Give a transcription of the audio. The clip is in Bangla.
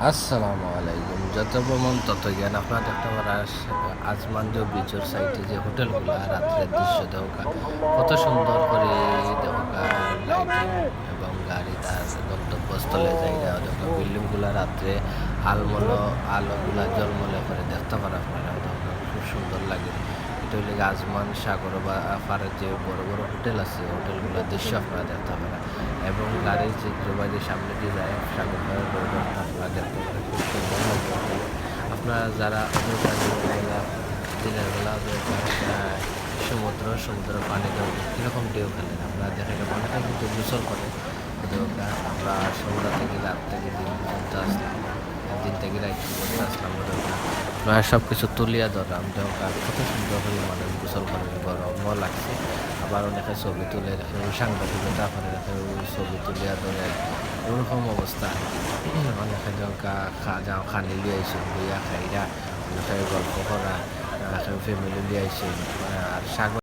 আসসালামু আলাইকুম। যত ভ্রমণ তত জ্ঞান। আপনারা দেখতে পারেন আজমানজো বিচের সাইডে যে হোটেলগুলা রাত্রের দৃশ্য দেখা কত সুন্দর করে দেখা লাইটিং এবং গাড়ি তার গন্তব্যস্থলে জায়গা দেখা বিল্ডিংগুলা রাত্রে আলমলো আলোগুলা জলমলে করে দেখতে পারেন আপনারা দেখা খুব সুন্দর লাগে। এটা হলে আজমান সাগর বা পাড়ের যে বড় বড় হোটেল আছে হোটেলগুলোর দৃশ্য আপনারা দেখতে পারেন এবং গাড়ির চিত্রবাড়ির সামনে দিয়ে যায় সাগর পাড়ের রোড আপনারা দেখতে পারেন খুব সুন্দর লাগে হোটেলে। আপনারা যারা দিনের বেলা সমুদ্র পানি কীরকম ঢেউ খেলেন আপনারা দেখেন অনেকে কিন্তু গোসল করে। আমরা সন্ধ্যা থেকে রাত থেকে দিন পর্যন্ত আসলাম, দিন থেকে রাত পর্যন্ত আসলাম আপনারা সব কিছু তুলিয়া ধরলাম কত সুন্দর করে মানুষ গোসল করে গরমও লাগছে। আবার অনেকে ছবি তুলে রাখে সাংবাদিকতা করে রাখে ছবি তুলিয়া ধরে ওরকম অবস্থা। অনেকে যাও খানি লিয়ে আইসে লইয়া খাইরা অনেকে গল্প করা ফ্যামিলি লিয়ে আইসে আর সাগর